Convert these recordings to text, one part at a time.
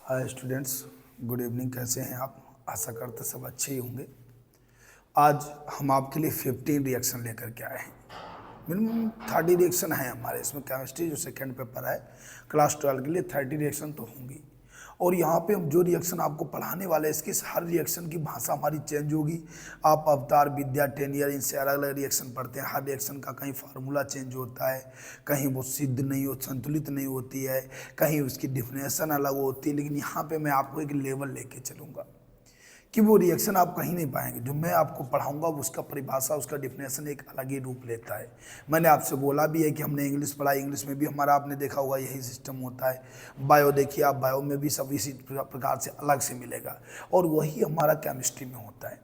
Hi students, good evening. कैसे हैं आप? आशा करते सब अच्छे ही होंगे। आज हम आपके लिए 15 रिएक्शन लेकर के आए हैं। मिनिमम 30 रिएक्शन है हमारे इसमें। केमिस्ट्री जो सेकेंड पेपर है क्लास 12 के लिए 30 रिएक्शन तो होंगी। और यहाँ पे हम जो रिएक्शन आपको पढ़ाने वाले हैं इसकी हर रिएक्शन की भाषा हमारी चेंज होगी। आप अवतार, विद्या, 10 ईयर इनसे अलग अलग रिएक्शन पढ़ते हैं। हर रिएक्शन का कहीं फार्मूला चेंज होता है, कहीं वो सिद्ध नहीं हो, संतुलित नहीं होती है, कहीं उसकी डिफिनेशन अलग होती है। लेकिन यहाँ पे मैं आपको एक लेवल लेके चलूँगा कि वो रिएक्शन आप कहीं नहीं पाएंगे। जो मैं आपको पढ़ाऊंगा उसका परिभाषा, उसका डिफिनेशन एक अलग ही रूप लेता है। मैंने आपसे बोला भी है कि हमने इंग्लिश पढ़ा, इंग्लिश में भी हमारा आपने देखा होगा यही सिस्टम होता है। बायो देखिए आप, बायो में भी सब इसी प्रकार से अलग से मिलेगा। और वही हमारा केमिस्ट्री में होता है।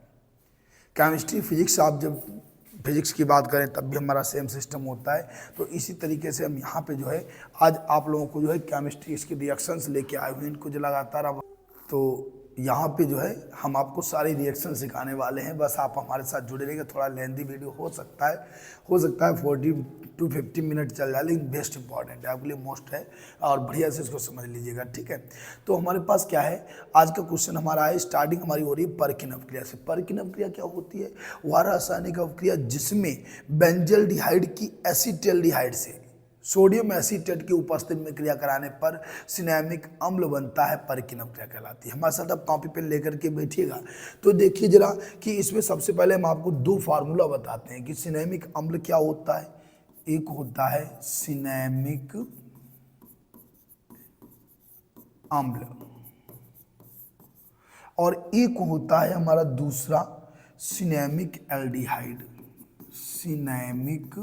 केमिस्ट्री, फिजिक्स, आप जब फिजिक्स की बात करें तब भी हमारा सेम सिस्टम होता है। तो इसी तरीके से हम यहाँ पे जो है आज आप लोगों को जो है केमिस्ट्री इसके रिएक्शंस लेके आए हुए हैं। इनको जो लगातार अब तो यहाँ पे जो है हम आपको सारे रिएक्शन सिखाने वाले हैं। बस आप हमारे साथ जुड़े रहिएगा। थोड़ा लेंथी वीडियो हो सकता है 40 to 50 मिनट चल जाए, लेकिन बेस्ट इंपॉर्टेंट है आपके लिए, मोस्ट है। और बढ़िया से इसको समझ लीजिएगा, ठीक है। तो हमारे पास क्या है, आज का क्वेश्चन हमारा है, स्टार्टिंग हमारी हो रही है परकिन अपक्रिया से। परकिन अपक्रिया क्या होती है? वह रासायनिक अपक्रिया जिसमें बेंजल्डिहाइड की एसिटाल्डिहाइड से सोडियम एसीटेट की उपस्थिति में क्रिया कराने पर सिनेमिक अम्ल बनता है, परकिन अपक्रिया कहलाती है। हमारे साथ आप कॉपी पेन लेकर के बैठिएगा। तो देखिए जरा कि इसमें सबसे पहले हम आपको दो फार्मूला बताते हैं कि सिनेमिक अम्ल क्या होता है। एक होता है सिनेमिक अम्ल और एक होता है हमारा दूसरा सिनेमिक एल्डिहाइड। सिनेमिक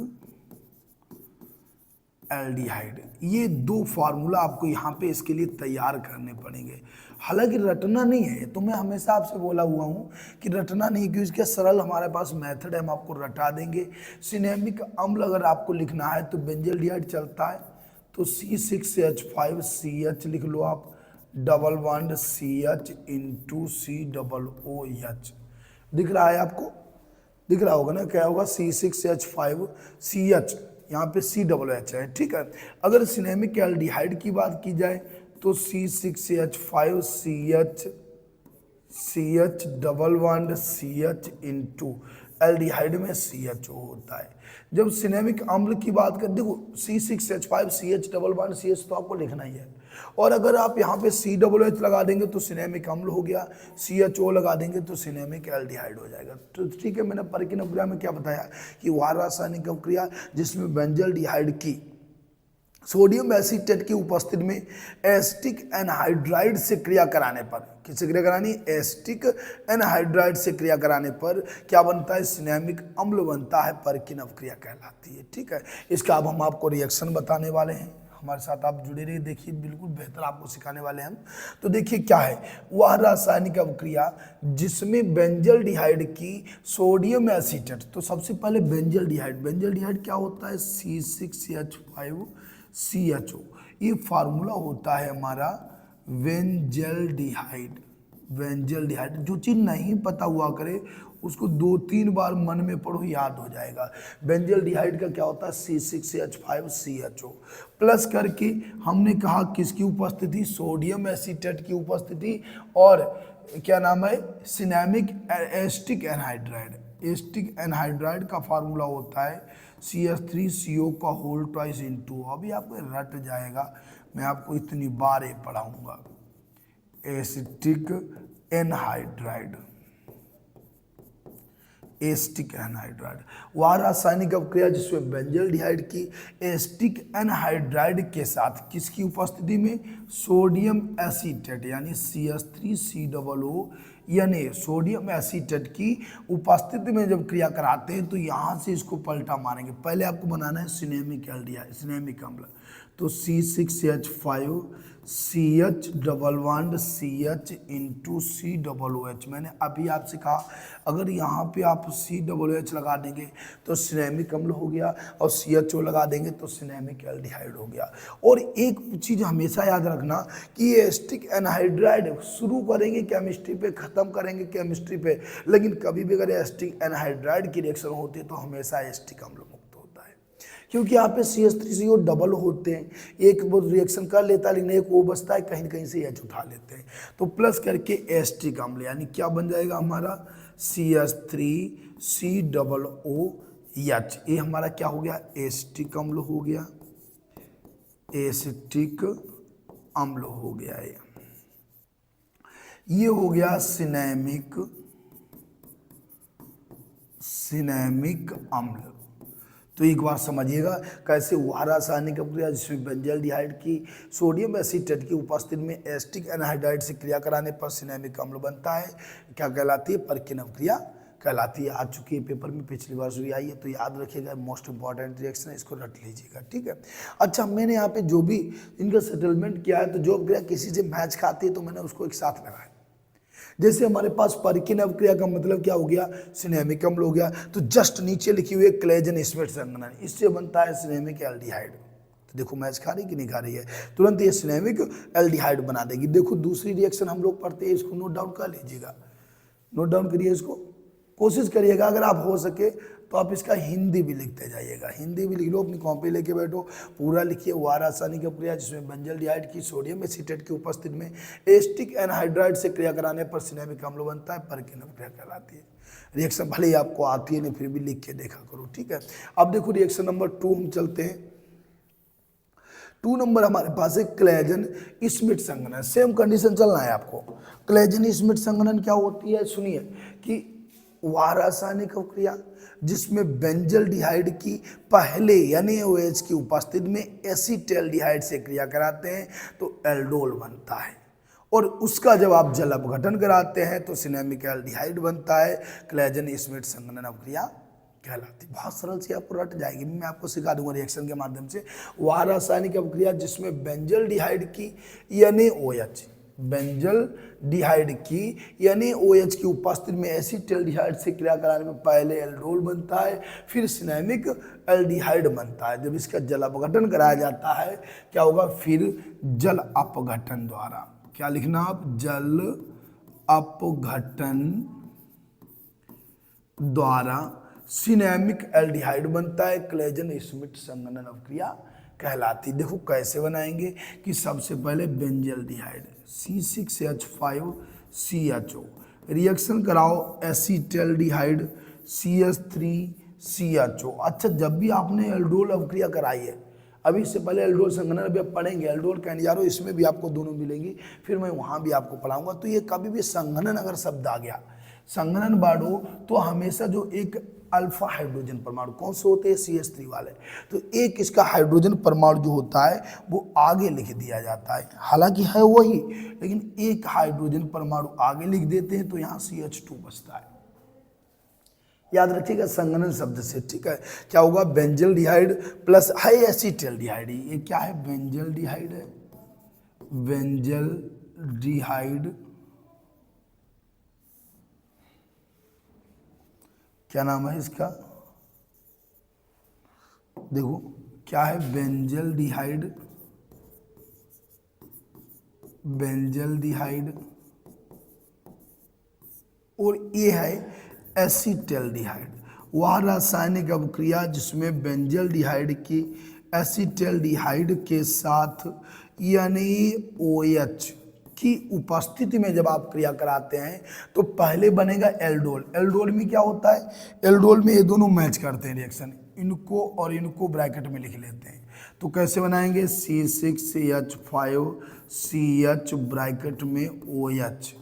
एल्डिहाइड, ये दो फार्मूला आपको यहाँ पे इसके लिए तैयार करने पड़ेंगे। हालांकि रटना नहीं है, तो मैं हमेशा आपसे बोला हुआ हूँ कि रटना नहीं, क्योंकि इसके सरल हमारे पास मेथड है, हम आपको रटा देंगे। सिनेमिक अम्ल अगर आपको लिखना है तो बेंजल्डिहाइड चलता है, तो C6H5CH लिख लो आप, double bond CH into COOH। दिख रहा है आपको? दिख रहा होगा ना, क्या होगा? C6H5CH, यहाँ पे COOH है, ठीक है। अगर सिनेमिक एल्डिहाइड की बात की जाए तो C6H5CH double bond CH into aldehyde में CHO होता है। जब सिनेमिक अम्ल की बात करें, देखो C6H5CH डबल बॉन्ड CH तो आपको लिखना ही है। और अगर आप यहाँ पे COOH लगा देंगे तो सिनेमिक अम्ल हो गया, CHO लगा देंगे तो सिनेमिक एल्डिहाइड हो जाएगा। तो ठीक है, मैंने परकिन अपक्रिया में क्या बताया कि वह रासायनिक अपक्रिया जिसमें बेंजल्डिहाइड की सोडियम एसीटेट की उपस्थिति में एस्टिक एनहाइड्राइड से क्रिया कराने पर, किससे क्रिया करानी? एस्टिक एनहाइड्राइड से क्रिया कराने पर क्या बनता है? सिनेमिक अम्ल बनता है, परकिन अपक्रिया कहलाती है, ठीक है। इसका अब हम आपको रिएक्शन बताने वाले हैं। हमारे साथ आप जुड़े रहिए, देखिए बिल्कुल बेहतर आपको सिखाने वाले हैं हम। तो देखिए क्या है, वह रासायनिक अपक्रिया जिसमें बेंजल्डिहाइड की सोडियम एसीटेट, तो सबसे पहले बेंजल्डिहाइड, बेंजल्डिहाइड क्या होता है? C6H5CHO, ये फार्मूला होता है हमारा बेंजल्डिहाइड। बेंजल्डिहाइड, जो चीज़ नहीं पता हुआ करे उसको 2-3 बार मन में पढ़ो, याद हो जाएगा। बेंजल्डिहाइड का क्या होता है? C6H5CHO प्लस करके हमने कहा किसकी उपस्थिति? सोडियम एसीटेट की उपस्थिति, और क्या नाम है? Cinnamic asterisk anhydride. Asterisk anhydride का फार्मूला होता है CH3CO का होल ट्वाइस इंटू, अभी आपको रट जाएगा, मैं आपको इतनी बार ये पढ़ाऊंगा। एस्टिक एनहाइड्राइड, एस्टिक एनहाइड्राइड, वह रासायनिक अपक्रिया जिसमें बेंजल्डिहाइड की एस्टिक एनहाइड्राइड के साथ किसकी उपस्थिति में? सोडियम एसीटेट यानी CH3COO, यानी सोडियम एसीटेट की उपस्थिति में जब क्रिया कराते हैं तो यहाँ से इसको पलटा मारेंगे। पहले आपको बनाना है सिनेमिक एल्डिहाइड, सिनेमिक अम्ल, तो C6H5CH double bond CH into COOH। मैंने अभी आपसे कहा अगर यहाँ पे आप COOH लगा देंगे तो सिनेमिक अम्ल हो गया, और CHO लगा देंगे तो सिनेमिक एल्डिहाइड हो गया। और एक चीज़ हमेशा याद रखना कि ये एस्टिक एनहाइड्राइड शुरू करेंगे केमिस्ट्री पे, ख़त्म करेंगे केमिस्ट्री पे, लेकिन कभी भी अगर एस्टिक एनहाइड्राइड की रिएक्शन होती है तो हमेशा एस्टिक अम्ल मुक्त होता है। क्योंकि यहाँ पे CH3CO डबल होते हैं, एक वो रिएक्शन कर लेता है लेकिन एक वो बचता है, कहीं कहीं से H उठा लेते हैं, तो प्लस करके एस्टिक अम्ल, यानी क्या बन जाएगा हमारा CH3COOH, ये हमारा क्या हो गया, एस्टिक अम्ल हो गया, एसिटिक अम्ल हो गया। ये हो गया सिनेमिक अम्ल। तो एक बार समझिएगा कैसे वह रासायनिक अभिक्रिया जिसमें बेंजल्डिहाइड की सोडियम एसीटेट की उपस्थिति में एस्टिक एनहाइड्राइड से क्रिया कराने पर सिनेमिक अम्ल बनता है, क्या कहलाती है, परकिन अभिक्रिया कहलाती है। आ चुकी है पेपर में, पिछली बार भी आई है, तो याद रखिएगा, मोस्ट इंपॉर्टेंट रिएक्शन है, इसको रट लीजिएगा, ठीक है। अच्छा, मैंने यहाँ पे जो भी इनका सेटलमेंट किया है, तो जो अभिक्रिया किसी से मैच खाती है तो मैंने उसको एक साथ लगाया। जैसे हमारे पास परकिन अभिक्रिया का मतलब क्या हो गया, सिनेमिक अम्ल हो गया, तो जस्ट नीचे लिखी हुई है क्लेजन स्मिथ संघनन, इससे बनता है सिनेमिक एल्डिहाइड। तो देखो मैच खा रही कि नहीं खा रही है, तुरंत ये सिनेमिक एल्डिहाइड बना देगी। देखो दूसरी रिएक्शन हम लोग पढ़ते हैं, इसको नोट डाउन कर लीजिएगा, नोट डाउन करिए, इसको कोशिश करिएगा, अगर आप हो सके तो आप इसका हिंदी भी लिखते जाइएगा, हिंदी भी लिख लो, अपनी कॉपी लेके बैठो, पूरा लिखिए। वह रासायनिक अभिक्रिया जिसमें बेंजल्डिहाइड की सोडियम एसीटेट की उपस्थिति में एस्टिक एनहाइड्राइड से क्रिया कराने पर सिनेमिक अम्ल बनता है, परकिन अभिक्रिया कहलाती है। रिएक्शन भले ही आपको आती है नहीं, फिर भी लिख के देखा करो, ठीक है। अब देखो रिएक्शन नंबर 2 हम चलते हैं। 2 नंबर हमारे पास है क्लेजन स्मिथ संघनन। सेम कंडीशन चलना है आपको। क्लेजन स्मिथ संघनन क्या होती है, सुनिए, कि वह रासायनिक अभिक्रिया जिसमें बेंजल्डिहाइड की पहले यानी OH की उपस्थिति में एसीटैल्डिहाइड से क्रिया कराते हैं तो एल्डोल बनता है, और उसका जब आप जल अपघटन कराते हैं तो सिनेमिक एल्डिहाइड बनता है, क्लेजन स्मिथ संघनन अभिक्रिया कहलाती। बहुत सरल से आपको रट जाएगी, मैं आपको सिखा दूंगा रिएक्शन के माध्यम से। वह रासायनिक अभिक्रिया जिसमें बेंजल्डिहाइड की यानी OH, बेंजल्डिहाइड की यानी OH की उपस्थिति में एसीटैल्डिहाइड से क्रिया कराने में पहले एल्डोल बनता है, फिर सिनेमिक एल्डिहाइड बनता है। जब इसका जल अपघटन कराया जाता है क्या होगा, फिर जल अपघटन द्वारा, क्या लिखना आप, जल अपघटन द्वारा सिनेमिक एल्डिहाइड बनता है, क्लेजन स्मिथ संघनन अभिक्रिया कहलाती। देखो कैसे बनाएंगे कि सबसे पहले बेंजल्डिहाइड C6H5CHO रिएक्शन कराओ एसीटैल्डिहाइड CH3CHO। अच्छा, जब भी आपने एल्डोल अभिक्रिया कराई है, अभी इससे पहले एल्डोल संघनन अभी आप पढ़ेंगे, एल्डोल कैनिजारो, इसमें भी आपको दोनों मिलेंगी, फिर मैं वहाँ भी आपको पढ़ाऊंगा। तो ये कभी भी संघनन अगर शब्द आ गया, संघनन वर्ड हो, तो हमेशा जो एक अल्फा हाइड्रोजन परमाणु, कौन से होते हैं, CH3 वाले, तो एक इसका हाइड्रोजन परमाणु जो होता है वो आगे लिख दिया जाता है, हालांकि है वही, लेकिन एक हाइड्रोजन परमाणु आगे लिख देते हैं तो यहाँ CH2 बचता है। याद रखिएगा संघनन शब्द से, ठीक है। क्या होगा, बेंजल्डिहाइड प्लस है एसीटैल्डिहाइड, ये क्या है, बेंजल्डिहाइड है, बेंजल्डिहाइड, क्या नाम है इसका, देखो क्या है, बेंजल्डिहाइड, बेंजल्डिहाइड, और ये है एसीटैल्डिहाइड। वह रासायनिक अभिक्रिया जिसमें बेंजल्डिहाइड की एसीटैल्डिहाइड के साथ यानी OH की उपस्थिति में जब आप क्रिया कराते हैं तो पहले बनेगा एल्डोल। एल्डोल में क्या होता है, एल्डोल में ये दोनों मैच करते हैं रिएक्शन, इनको और इनको ब्रैकेट में लिख लेते हैं। तो कैसे बनाएंगे, C6H5CH ब्रैकेट में OH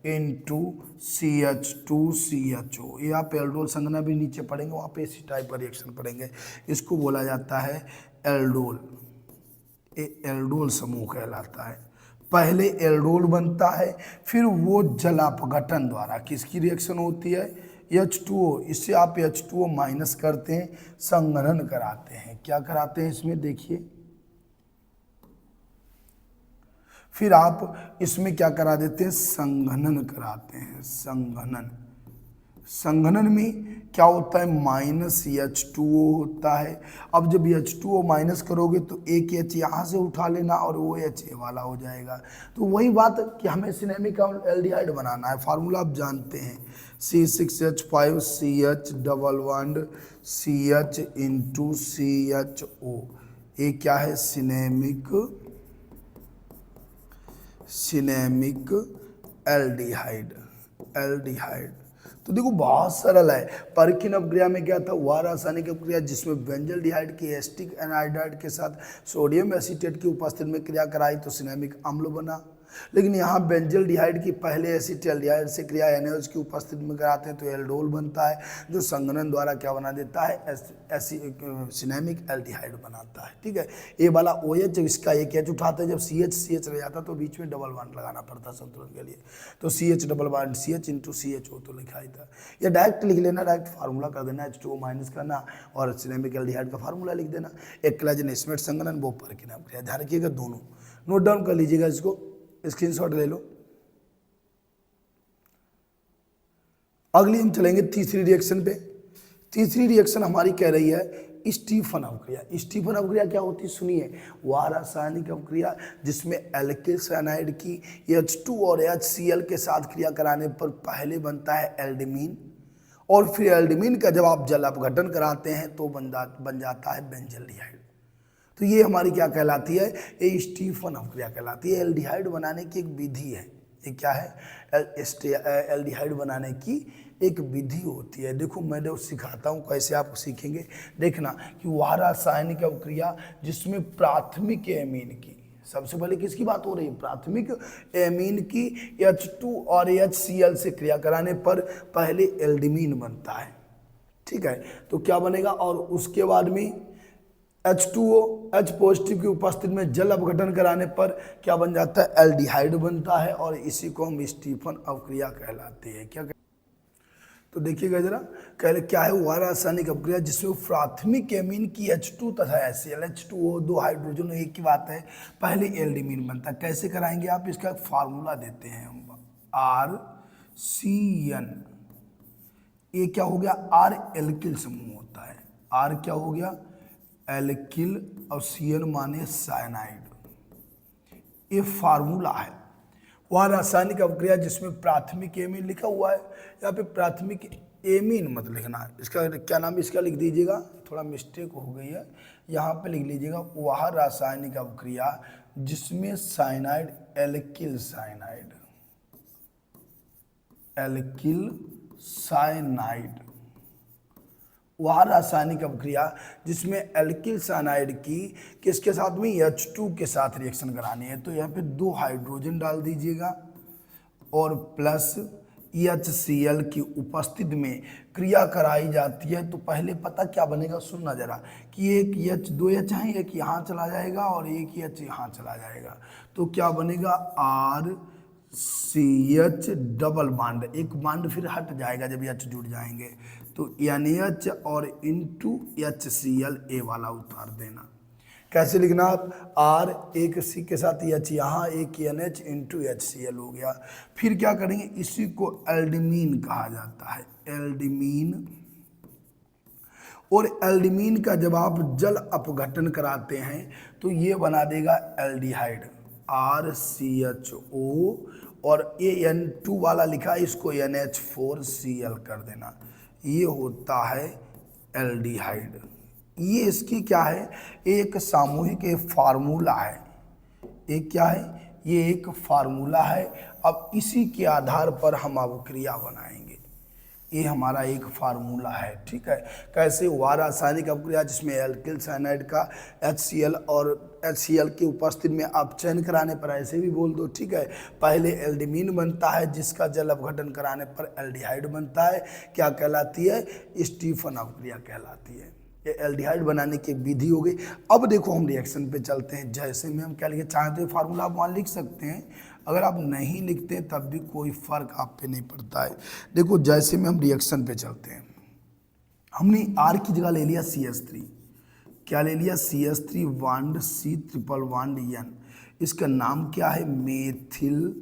इंटू CH2CHO। ये आप एल्डोल संघनन भी नीचे पढ़ेंगे, वहाँ पे इसी टाइप का रिएक्शन पढ़ेंगे, इसको बोला जाता है एल्डोल। ये एल्डोल समूह कहलाता है। पहले एल्डोल बनता है, फिर वो जल अपघटन द्वारा किसकी रिएक्शन होती है, H2O, इससे आप H2O माइनस करते हैं, संघनन कराते हैं। क्या कराते हैं इसमें देखिए, फिर आप इसमें क्या करा देते हैं, संघनन कराते हैं। संघनन, संघनन में क्या होता है, -H2O होता है। अब जब H2O माइनस करोगे तो एक H यहाँ से उठा लेना और वो H वाला हो जाएगा। तो वही बात कि हमें सिनेमिक एल्डिहाइड बनाना है, फार्मूला आप जानते हैं, C6H5 CH double bond CH into CHO, ये क्या है, सिनेमिक एल्डिहाइड। तो देखो बहुत सरल है। परकिन अपक्रिया में क्या था, वह रासायनिक अपक्रिया जिसमें बेंजल्डिहाइड की एसिटिक एनाइडाइड के साथ सोडियम एसीटेट की उपस्थिति में क्रिया कराई तो सिनेमिक अम्ल बना। लेकिन यहाँ बेंजल्डिहाइड की पहले एसिटाल्डिहाइड से क्रिया NaOH की उपस्थिति में कराते हैं तो एल्डोल बनता है, जो संघनन द्वारा क्या बना देता है, सिनेमिक एल्डिहाइड बनाता है। ठीक है, ये वाला OH इसका एक H उठाता है, जब CH रह जाता तो बीच में डबल बॉन्ड लगाना पड़ता संतुलन के लिए, तो CH double bond CH into CHO तो लिखा ही था। या डायरेक्ट लिख लेना, डायरेक्ट फार्मूला कर देना, H2O माइनस करना और सिनेमिक एल्डिहाइड का फार्मूला लिख देना। एक क्लाजन स्मिथ संघनन, वो परकिन अपक्रिया। ध्यान रखिएगा, दोनों नोट डाउन कर लीजिएगा, इसको स्क्रीनशॉट ले लो। अगली हम चलेंगे तीसरी रिएक्शन पे। तीसरी रिएक्शन हमारी कह रही है स्टीफन अपक्रिया। स्टीफन अपक्रिया क्या होती है, सुनिए। वह रासायनिक अपक्रिया जिसमें एल्किल साइनाइड की H2 और HCl के साथ क्रिया कराने पर पहले बनता है एल्डिमीन, और फिर एल्डिमीन का जब आप जल अपघटन कराते हैं तो बन जाता है बेंजल्डिहाइड। तो ये हमारी क्या कहलाती है, ये स्टीफन अपक्रिया कहलाती है। एल्डिहाइड बनाने की एक विधि है, ये क्या है, एल्डिहाइड बनाने की एक विधि होती है। देखो मैं सिखाता हूँ कैसे आप सीखेंगे। देखना कि वह रासायनिक अपक्रिया जिसमें प्राथमिक एमीन की, सबसे पहले किसकी बात हो रही है, प्राथमिक एमीन की H2 और HCl से क्रिया कराने पर पहले एल्डिमीन बनता है। ठीक है, तो क्या बनेगा, और उसके बाद में H2O H पॉजिटिव की उपस्थिति में जल अपघटन कराने पर क्या बन जाता है, एल्डिहाइड बनता है, और इसी को हम स्टीफन अपक्रिया कहलाते हैं। क्या तो देखिएगा जरा, क्या है, वह रासायनिक अपक्रिया जिसमें प्राथमिक एमीन की H2 तथा HCl, H2O दो हाइड्रोजन एक की बात है, पहले एल्डिमीन बनता है। कैसे कराएंगे आप, इसका फार्मूला देते हैं हम, RCN। ये क्या हो गया, R एल्किल समूह होता है, R क्या हो गया, एल्किल, और CN माने साइनाइड। ये फार्मूला है। वह रासायनिक अपक्रिया जिसमें प्राथमिक एमीन लिखा हुआ है, यहाँ पे प्राथमिक एमीन मत लिखना, इसका क्या नाम इसका लिख दीजिएगा, थोड़ा मिस्टेक हो गई है, यहाँ पे लिख लीजिएगा वह रासायनिक अपक्रिया जिसमें साइनाइड, एल्किल साइनाइड, वह रासायनिक अपक्रिया जिसमें एल्किल साइनाइड की किसके साथ में, H2 के साथ रिएक्शन करानी है, तो यहाँ पे 2 हाइड्रोजन डाल दीजिएगा और प्लस HCl की उपस्थिति में क्रिया कराई जाती है। तो पहले पता क्या बनेगा, सुनना जरा, कि एक H 2 H है, एक यहाँ चला जाएगा और एक H यहाँ चला जाएगा, तो क्या बनेगा, RCH डबल बॉन्ड, एक बॉन्ड फिर हट जाएगा जब H जुड़ जाएंगे, तो NH और इंटू HCl ए वाला उतार देना। कैसे लिखना आप, R एक C के साथ H यहाँ, एक NH इंटू HCl हो गया। फिर क्या करेंगे, इसी को एल्डिमीन कहा जाता है, एल्डिमीन। और एल्डिमीन का जब आप जल अपघटन कराते हैं तो ये बना देगा एल्डिहाइड, RCHO, और ये N2 वाला लिखा, इसको NH4Cl कर देना, ये होता है एल्डिहाइड। ये इसकी क्या है, एक सामूहिक एक फार्मूला है, एक क्या है, ये एक फार्मूला है। अब इसी के आधार पर हम अपक्रिया बनाएंगे, ये हमारा एक फार्मूला है। ठीक है, कैसे, वह रासायनिक अपक्रिया जिसमें एल्किल साइनाइड का HCl और HCl की उपस्थिति में आप चयन कराने पर, ऐसे भी बोल दो, ठीक है, पहले एल्डिमीन बनता है जिसका जल अपघटन कराने पर एल्डिहाइड बनता है, क्या कहलाती है, स्टीफन अपक्रिया कहलाती है। ये एल्डिहाइड बनाने की विधि हो गई। अब देखो हम रिएक्शन पे चलते हैं। जैसे में हम क्या लिखे, चाहे तो फार्मूला आप वहाँ लिख सकते हैं, अगर आप नहीं लिखते तब भी कोई फर्क आप पे नहीं पड़ता है। देखो जैसे में हम रिएक्शन पे चलते हैं, हमने R की जगह ले लिया CH3, क्या ले लिया, CH3 bond C triple bond N, इसका नाम क्या है, मेथिल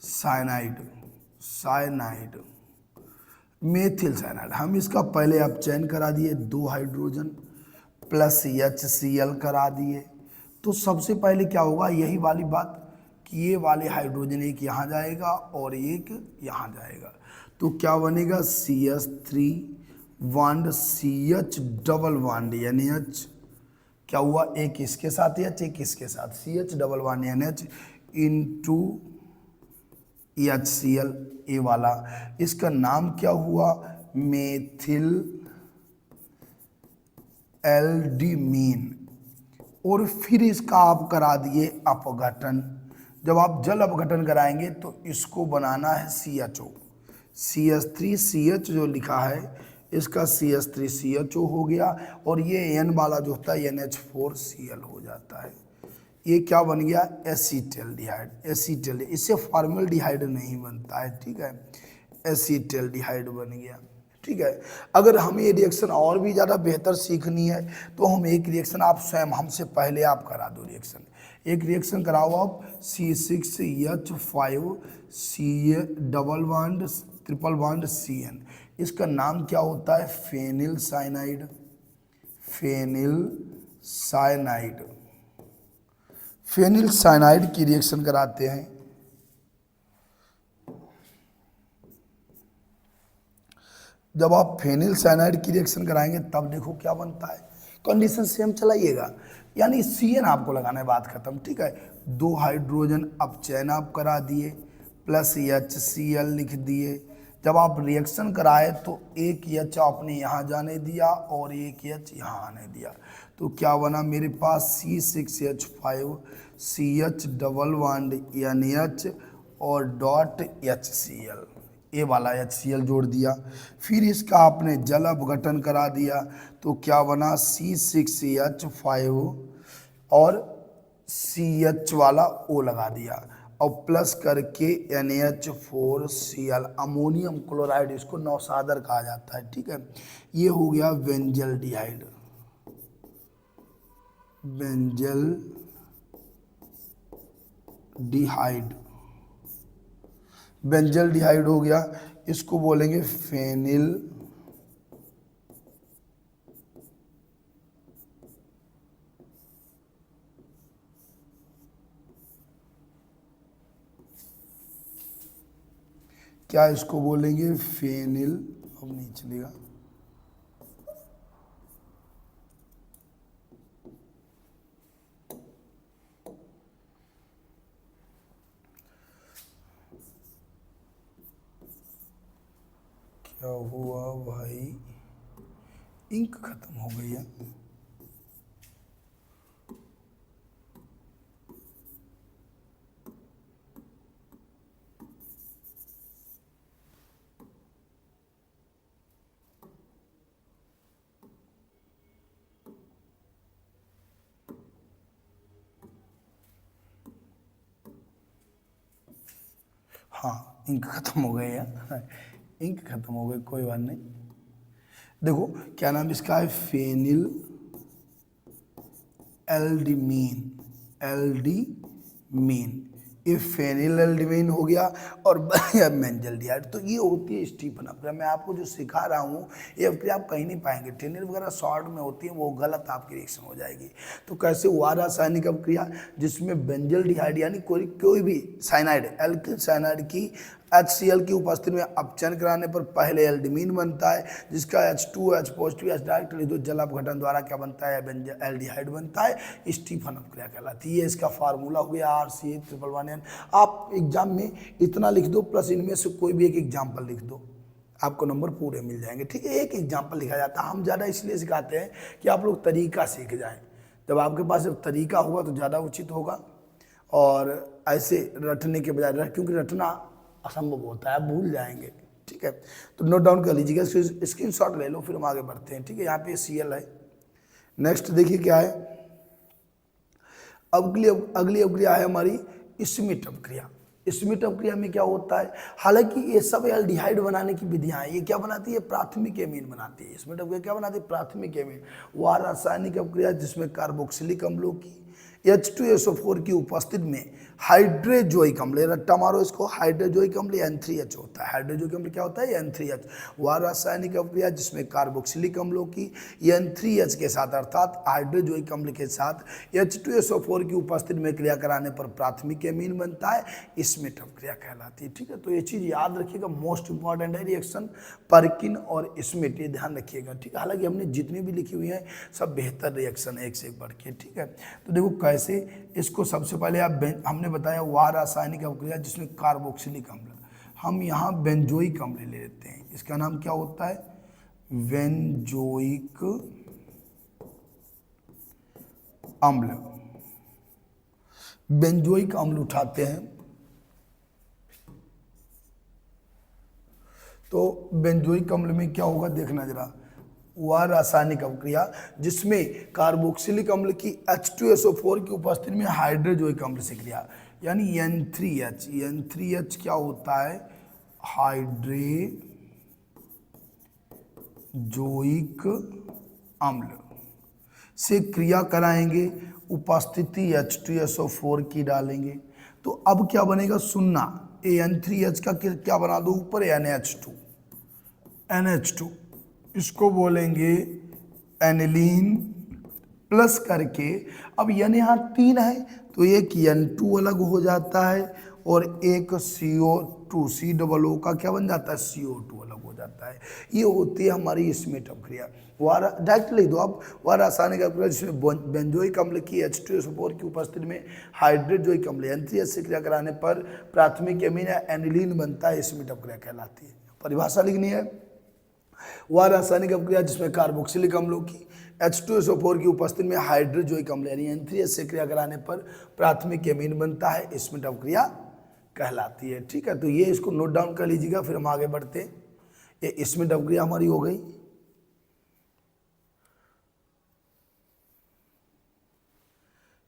साइनाइड, मेथिल साइनाइड। हम इसका पहले आप चयन करा दिए, 2 हाइड्रोजन प्लस HCl करा दिए, तो सबसे पहले क्या होगा, यही वाली बात कि ये वाले हाइड्रोजन एक यहाँ जाएगा और एक यहाँ जाएगा, तो क्या बनेगा CH3 bond CH double bond NH, क्या हुआ एक इसके साथ H एक इसके साथ CH double bond NH into HCl ए वाला, इसका नाम क्या हुआ मेथिल एल्डिमीन। और फिर इसका आप करा दिए अपघटन। जब आप जल अपघटन कराएंगे तो इसको बनाना है CHO, CH3CH जो लिखा है इसका CH3CHO हो गया, और ये N वाला जो होता है NH4Cl हो जाता है। ये क्या बन गया एसीटल्डिहाइड। एसीटल, इससे फॉर्मल्डिहाइड नहीं बनता है, ठीक है, एसीटल्डिहाइड बन गया, ठीक है। अगर हमें ये रिएक्शन और भी ज़्यादा बेहतर सीखनी है तो हम एक रिएक्शन आप स्वयं हमसे पहले आप करा दो रिएक्शन। एक रिएक्शन कराओ आप C6H5 C double bond triple bond CN, इसका नाम क्या होता है phenyl cyanide. Phenyl cyanide, phenyl cyanide की रिएक्शन कराते हैं। जब आप फेनिल साइनाइड की रिएक्शन कराएंगे तब देखो क्या बनता है, कंडीशन सेम चलाइएगा, यानी CN आपको लगाना है, बात खत्म, ठीक है। 2 हाइड्रोजन अपचयन आप करा दिए प्लस HCl लिख दिए। जब आप रिएक्शन कराए तो एक H आपने यहाँ जाने दिया और एक H यहाँ आने दिया, तो क्या बना मेरे पास C6H5 CH double bond NH और डॉट HCl, ए वाला HCl जोड़ दिया। फिर इसका आपने जल अपघटन करा दिया तो क्या बना C6H5 और CH वाला O लगा दिया और प्लस करके NH4Cl, अमोनियम क्लोराइड, इसको नौसादर कहा जाता है, ठीक है। ये हो गया बेंजल डिहाइड, बेंजल डिहाइड, बेंजल डिहाइड हो गया। इसको बोलेंगे फेनिल क्या इसको बोलेंगे फेनिल, अब नहीं चलेगा, क्या हुआ भाई, इंक खत्म हो गई है। हाँ इंक खत्म हो गई है, इंक खत्म हो गई, कोई बात नहीं। देखो क्या नाम इसका है फेनिल एल्डिमीन, एल्डिमीन, ये फेनिल एल्डिमीन हो गया और बेंजल डिहाइड। तो ये होती है स्टीफन अपक्रिया। मैं आपको जो सिखा रहा हूँ ये अपक्रिया आप कहीं नहीं पाएंगे, टेनिल वगैरह शॉर्ट में होती है, वो गलत आपकी रिएक्शन हो जाएगी। तो कैसे हुआ रासायनिक अपक्रिया जिसमें बेंजल डिहाइड यानी कोई भी साइनाइड, एल्किल साइनाइड की HCl की उपस्थिति में अपचयन कराने पर पहले एल्डिमीन बनता है, जिसका H2H पॉजिटिव H डायरेक्ट लिखो जल अपघटन द्वारा क्या बनता है एल्डिहाइड बनता है, स्टीफन अपक्रिया कहलाती है। इसका फार्मूला हो गया RCH1। आप एग्जाम में इतना लिख दो प्लस इनमें से कोई भी एक एग्जाम्पल लिख दो, आपको नंबर पूरे मिल जाएंगे, ठीक है। एक एग्जाम्पल लिखा जाता है, हम ज़्यादा इसलिए सिखाते हैं कि आप लोग तरीका सीख जाएं। जब आपके पास जब तरीका होगा तो ज़्यादा उचित होगा, और ऐसे रटने के बजाय, क्योंकि रटना असंभव होता है, आप भूल जाएंगे, ठीक है। तो नोट डाउन कर लीजिएगा, स्क्रीनशॉट ले लो, फिर हम आगे बढ़ते हैं, ठीक है। यहाँ पे Cl है। नेक्स्ट देखिए क्या है, अगली अपक्रिया है हमारी स्मिट अपक्रिया। स्मिट अपक्रिया में क्या होता है, हालांकि ये सब एल्डिहाइड बनाने की विधियां हैं, ये क्या बनाती है प्राथमिक एमीन बनाती है। स्मिट अपक्रिया क्या बनाती है प्राथमिक एमीन। वह रासायनिक अपक्रिया जिसमें कार्बोक्सिलिक अम्लों की H2SO4 की उपस्थिति में हाइड्रोजोइक अम्ल, रट्टा मारो इसको, हाइड्रोजोइक अम्ल N3H होता है। हाइड्रोजोइक अम्ल क्या होता है? N3H। वह रासायनिक अभिक्रिया जिसमें कार्बोक्सिलिक अम्लों की N3H के साथ अर्थात हाइड्रोजोइक अम्ल के साथ H2SO4 की उपस्थिति में क्रिया कराने पर प्राथमिक एमीन बनता है, स्मिट अभिक्रिया कहलाती है। ठीक है, तो ये चीज याद रखिएगा, मोस्ट इंपॉर्टेंट है रिएक्शन परकिन और स्मिट, ये ध्यान रखिएगा। ठीक है, हालांकि हमने जितनी भी लिखी हुई है सब बेहतर रिएक्शन एक से एक बढ़ के। ठीक है, तो देखो कैसे इसको, सबसे पहले आप हमने बताया वह रासायनिक अभिक्रिया जिसमें कार्बोक्सिलिक अम्ल, हम यहाँ बेंजोइक अम्ल ले लेते हैं, इसका नाम क्या होता है? बेंजोइक अम्ल। बेंजोइक अम्ल उठाते हैं तो बेंजोइक अम्ल में क्या होगा देखना जरा, वह रासायनिक अभिक्रिया जिसमें कार्बोक्सिलिक अम्ल की H2SO4 की उपस्थिति में हाइड्रोजोइक अम्ल से क्रिया, यानी N3H। N3H क्या होता है? हाइड्रोजोइक अम्ल से क्रिया कराएंगे, उपस्थिति H2SO4 की डालेंगे, तो अब क्या बनेगा? सुनना, N3H का क्या बना दो ऊपर? NH2, इसको बोलेंगे एनिलीन प्लस करके। अब यानी यहाँ 3 है तो एक N2 अलग हो जाता है और एक CO2, C-O-O का क्या बन जाता है? CO2 अलग हो जाता है। ये होती है हमारी स्मिट अभिक्रिया। डायरेक्ट लिख दो आप, वह रासायनिक अभिक्रिया जिसमें बेंजोइक अम्ल की H2SO4 की उपस्थिति में हाइड्रोजोइक अम्ल N3H से क्रिया कराने पर प्राथमिक एमीन या एनिलीन बनता है, स्मिट अभिक्रिया कहलाती है। परिभाषा लिखनी है, वह रासायनिक अभिक्रिया जिसमें कार्बोक्सिलिक अम्लों की H2SO4 की उपस्थिति में हाइड्रोजोइक अम्ल यानी N3H से क्रिया कराने पर प्राथमिक एमीन बनता है, स्मिट अभिक्रिया कहलाती है। ठीक है, तो ये इसको नोट डाउन कर लीजिएगा, फिर हम आगे बढ़ते हैं। ये स्मिट अभिक्रिया हमारी हो गई।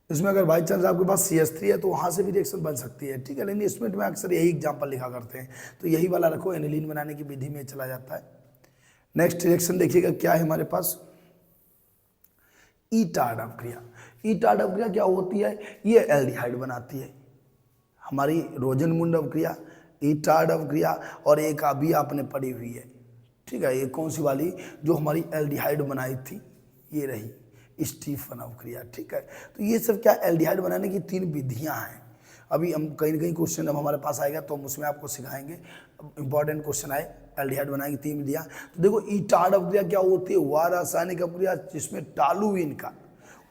इसमें अगर बाई चांस आपके पास CH3 है तो वहां से भी रिएक्शन बन सकती है। ठीक है, लेकिन स्मिट में अक्सर यही एग्जाम्पल लिखा करते हैं, तो यही वाला रखो, एनिलीन बनाने की विधि में चला जाता है। नेक्स्ट रिएक्शन देखिएगा क्या है हमारे पास, ई-टार्ड अभिक्रिया। ई-टार्ड अभिक्रिया क्या होती है? ये एल्डिहाइड बनाती है, हमारी रोजनमुंड अभिक्रिया, ई-टार्ड अभिक्रिया, और एक अभी आपने पढ़ी हुई है। ठीक है, ये कौन सी वाली? जो हमारी एल्डिहाइड बनाई थी, ये रही स्टीफन अभिक्रिया। ठीक है, तो ये सब क्या, एल्डिहाइड बनाने की 3 विधियां हैं। अभी हम कहीं ना कहीं क्वेश्चन अब हमारे पास आएगा तो हम उसमें आपको सिखाएंगे, इंपॉर्टेंट क्वेश्चन आए, एल्डिहाइड बनाने की 3 विधियां। तो देखो ई-टार्ड अभिक्रिया क्या होती है? वह रासायनिक अभिक्रिया जिसमें टॉलुइन का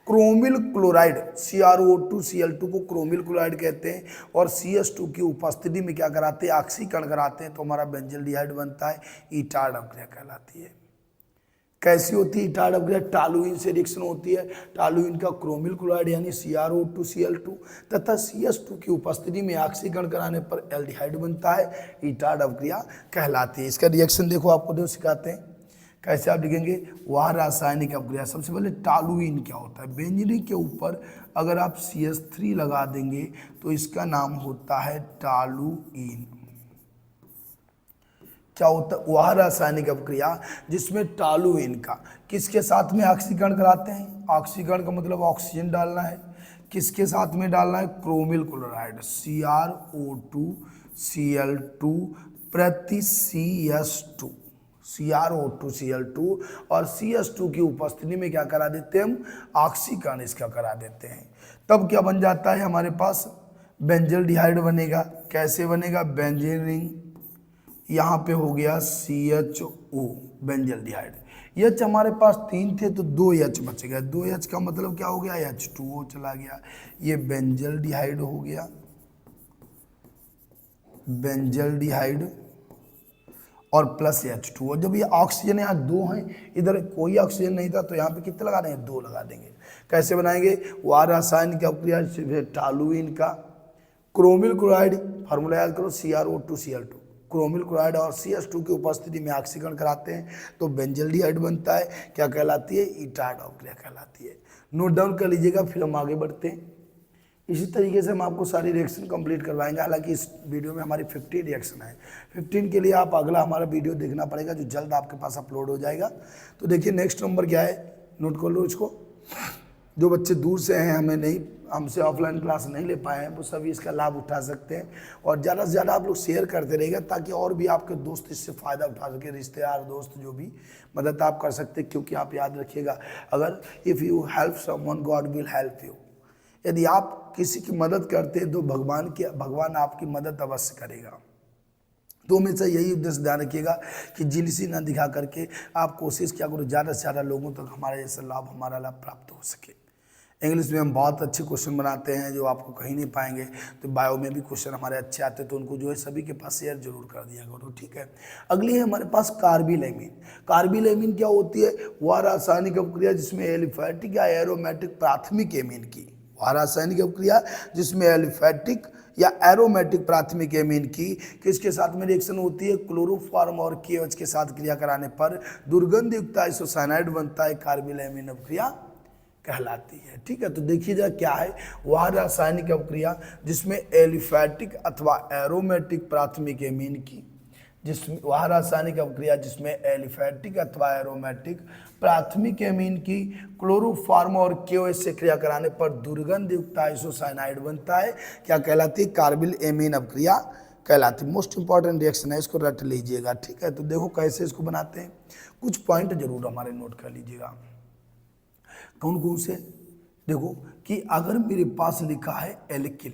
क्रोमिल क्लोराइड CrO2Cl2 को क्रोमिल क्लोराइड कहते हैं, और CH2 की उपस्थिति में क्या कराते हैं? ऑक्सीकरण कराते हैं, तो हमारा बेंजल्डिहाइड बनता है, ई-टार्ड अभिक्रिया कहलाती है। कैसी होती है ई-टार्ड अभिक्रिया? टॉलुइन से रिएक्शन होती है, टॉलुइन का क्रोमिल क्लोराइड यानी CrO2Cl2 तथा CH2 की उपस्थिति में ऑक्सीकरण कराने पर एल्डिहाइड बनता है, ई-टार्ड अभिक्रिया कहलाती है। इसका रिएक्शन देखो, आपको जो सिखाते हैं कैसे आप लिखेंगे, वह रासायनिक अभिक्रिया। सबसे पहले टॉलुइन क्या होता है? बेंजीन के ऊपर अगर आप CH3 लगा देंगे तो इसका नाम होता है टॉलुइन। क्या होता है? वह रासायनिक अभिक्रिया जिसमें टॉलुइन का किसके साथ में ऑक्सीकरण कराते हैं? ऑक्सीकरण का मतलब ऑक्सीजन डालना है, किसके साथ में डालना है? क्रोमिल क्लोराइड CrO2Cl2 प्रति CH2, CrO2Cl2 और CH2 की उपस्थिति में क्या करा देते हैं हम? ऑक्सीकरण इसका करा देते हैं। तब क्या बन जाता है हमारे पास? बेंजल्डिहाइड बनेगा। कैसे बनेगा? बेंजीन रिंग, यहाँ पे हो गया CHO बेंजल्डिहाइड। H हमारे पास 3 थे तो 2H बच गया, 2H का मतलब क्या हो गया? H2O चला गया, ये बेंजल्डिहाइड हो गया, बेंजल्डिहाइड और प्लस H2O। जब ये ऑक्सीजन यहाँ 2 हैं, इधर कोई ऑक्सीजन नहीं था, तो यहाँ पे कितने लगा देंगे? 2 लगा देंगे। कैसे बनाएंगे? वह रासायनिक अभिक्रिया टॉलुइन का क्रोमिल क्लोराइड, फार्मूला याद करो, CrO2Cl2, क्रोमिल क्लोराइड और CH2 की उपस्थिति में ऑक्सीकरण कराते हैं तो बेंजल्डिहाइड बनता है, क्या कहलाती है? ई-टार्ड अभिक्रिया कहलाती है। नोट डाउन कर लीजिएगा, फिर हम आगे बढ़ते हैं। इसी तरीके से हम आपको सारी रिएक्शन कंप्लीट करवाएंगे। हालांकि इस वीडियो में हमारी 15 रिएक्शन है, 15 के लिए आप अगला हमारा वीडियो देखना पड़ेगा जो जल्द आपके पास अपलोड हो जाएगा। तो देखिए नेक्स्ट नंबर क्या है, नोट कर लो इसको। जो बच्चे दूर से हैं, हमसे ऑफलाइन क्लास नहीं ले पाए हैं, वो सभी इसका लाभ उठा सकते हैं। और ज़्यादा से ज़्यादा आप लोग शेयर करते रहिएगा ताकि और भी आपके दोस्त इससे फ़ायदा उठा सके, रिश्तेदार दोस्त जो भी मदद आप कर सकते हैं। क्योंकि आप याद रखिएगा, अगर if you help someone God will help you. यदि आप किसी की मदद करते हैं तो भगवान आपकी मदद अवश्य करेगा। तो हमेशा यही उद्देश्य ध्यान रखिएगा कि जिलसी ना दिखा करके आप कोशिश किया करो ज़्यादा से ज़्यादा लोगों तक हमारा लाभ प्राप्त हो सके। इंग्लिश में हम बहुत अच्छे क्वेश्चन बनाते हैं जो आपको कहीं नहीं पाएंगे। तो बायो में भी क्वेश्चन हमारे अच्छे आते हैं, तो उनको जो है सभी के पास शेयर जरूर कर दिया करो, ठीक है। अगली है हमारे पास कार्बिल एमीन क्या होती है? वह रासायनिक अपक्रिया जिसमें एलिफैटिक या एरोमेटिक प्राथमिक एमीन की, वह रासायनिक अपक्रिया जिसमें एलिफैटिक या एरोमेटिक प्राथमिक एमीन की किसके साथ में रिएक्शन होती है? क्लोरोफॉर्म और KOH के साथ क्रिया कराने पर दुर्गंध युक्त आइसोसाइनाइड बनता है, कार्बिल एमीन अपक्रिया कहलाती है, ठीक है। तो देखिएगा क्या है, वह रासायनिक अपक्रिया जिसमें एलिफैटिक अथवा एरोमेटिक प्राथमिक एमीन की, जिसमें वह रासायनिक अपक्रिया जिसमें एलिफैटिक अथवा एरोमेटिक प्राथमिक एमीन की क्लोरोफॉर्म और KOH से क्रिया कराने पर दुर्गंध युक्त आइसोसाइनाइड बनता है, क्या कहलाती है? कार्बिल एमीन अपक्रिया कहलाती है। मोस्ट इंपॉर्टेंट रिएक्शन है, इसको रट लीजिएगा, ठीक है। तो देखो कैसे इसको बनाते हैं, कुछ पॉइंट जरूर हमारे नोट कर लीजिएगा। कौन कौन से? देखो कि अगर मेरे पास लिखा है एल्किल,